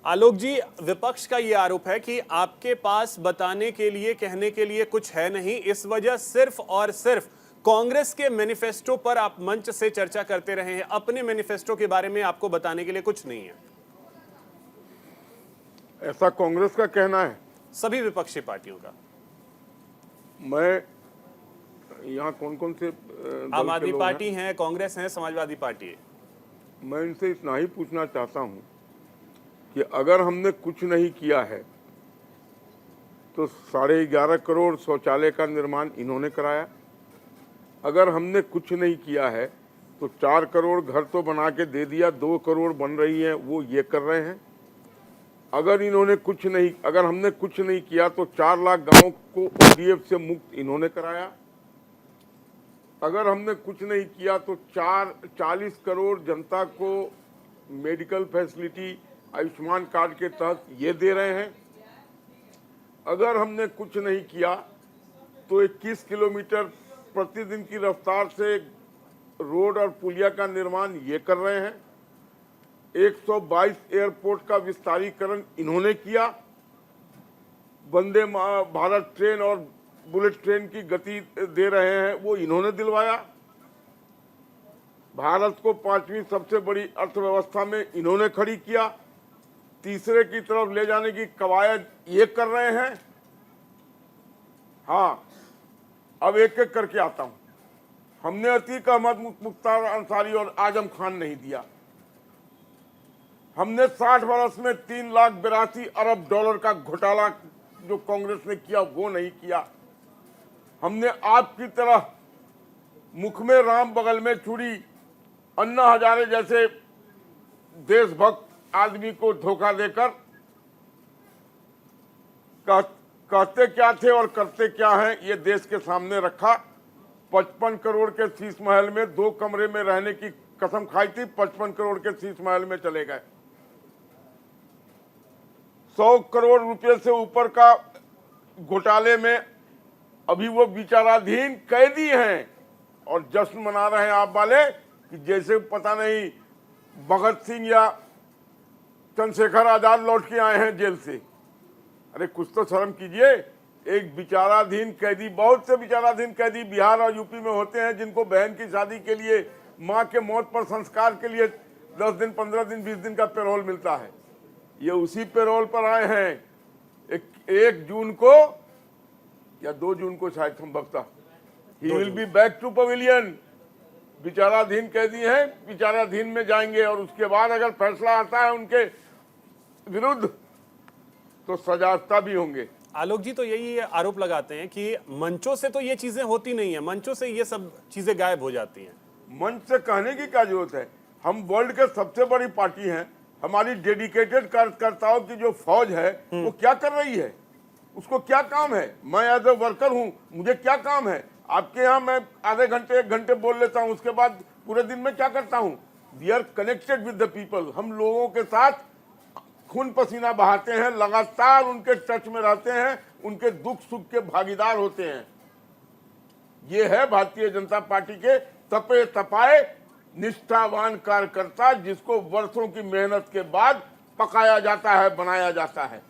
आलोक जी, विपक्ष का ये आरोप है कि आपके पास बताने के लिए, कहने के लिए कुछ है नहीं, इस वजह सिर्फ और सिर्फ कांग्रेस के मैनिफेस्टो पर आप मंच से चर्चा करते रहे हैं। अपने मैनिफेस्टो के बारे में आपको बताने के लिए कुछ नहीं है। ऐसा कांग्रेस का कहना है। सभी विपक्षी पार्टियों का। मैं यहाँ कौन कौन से आम आदमी पार्टी है, कांग्रेस है, समाजवादी पार्टी है। मैं इनसे इतना ही पूछना चाहता हूँ कि अगर हमने कुछ नहीं किया है तो 11.5 करोड़ शौचालय का निर्माण इन्होंने कराया। अगर हमने कुछ नहीं किया है तो 4 करोड़ घर तो बना के दे दिया, 2 करोड़ बन रही है वो ये कर रहे हैं। अगर हमने कुछ नहीं किया तो 4 लाख गाँव को ODF से मुक्त इन्होंने कराया। अगर हमने कुछ नहीं किया तो 40 करोड़ जनता को मेडिकल फैसिलिटी आयुष्मान कार्ड के तहत ये दे रहे हैं। अगर हमने कुछ नहीं किया तो 21 किलोमीटर प्रतिदिन की रफ्तार से रोड और पुलिया का निर्माण ये कर रहे हैं। 122 एयरपोर्ट का विस्तारीकरण इन्होंने किया। वंदे भारत ट्रेन और बुलेट ट्रेन की गति दे रहे हैं वो इन्होंने दिलवाया। भारत को 5वीं सबसे बड़ी अर्थव्यवस्था में इन्होंने खड़ी किया। तीसरे की तरफ ले जाने की कवायद ये कर रहे हैं। हाँ, अब एक एक करके आता हूं। हमने अतीक अहमद, मुख्तार अंसारी और आजम खान नहीं दिया। हमने 60 वर्ष में 3,82 अरब डॉलर का घोटाला जो कांग्रेस ने किया वो नहीं किया। हमने आपकी तरह मुख में राम बगल में छुरी, अन्ना हजारे जैसे देशभक्त आदमी को धोखा देकर कहते क्या थे और करते क्या हैं ये देश के सामने रखा। 55 करोड़ के शीश महल में 2 कमरे में रहने की कसम खाई थी, 55 करोड़ के शीश महल में चले गए। 100 करोड़ रुपए से ऊपर का घोटाले में अभी वो विचाराधीन कैदी हैं और जश्न मना रहे हैं आप वाले कि जैसे पता नहीं भगत सिंह या चंद्रशेखर आजाद लौट के आए हैं जेल से। अरे कुछ तो शर्म कीजिए। एक विचाराधीन कैदी, बहुत से विचाराधीन कैदी बिहार और यूपी में होते हैं जिनको बहन की शादी के लिए, माँ के मौत पर संस्कार के लिए 10 दिन, 15 दिन, 20 दिन का पेरोल मिलता है। ये उसी पेरोल पर आए हैं। 1 जून को या 2 जून को शायद संभवतः ही will be back to pavilion. विचाराधीन कैदी हैं, विचाराधीन में जाएंगे और उसके बाद अगर फैसला आता है उनके विरुद्ध तो सजाता भी होंगे। आलोक जी तो यही आरोप लगाते हैं कि मंचों से तो ये चीजें होती नहीं है, मंचों से ये सब चीजें गायब हो जाती हैं। मंच से कहने की क्या जरूरत है। हम वर्ल्ड के सबसे बड़ी पार्टी हैं। हमारी डेडिकेटेड कार्यकर्ताओं की जो फौज है वो क्या कर रही है, उसको क्या काम है। मैं एज ए वर्कर हूं, मुझे क्या काम है। आपके यहाँ मैं आधे घंटे 1 घंटे बोल लेता हूं, उसके बाद पूरे दिन में क्या करता हूं। We are connected with the people. हम लोगों के साथ खून पसीना बहाते हैं, लगातार उनके टच में रहते हैं, उनके दुख सुख के भागीदार होते हैं। ये है भारतीय जनता पार्टी के तपे तपाए निष्ठावान कार्यकर्ता, जिसको वर्षों की मेहनत के बाद पकाया जाता है, बनाया जाता है।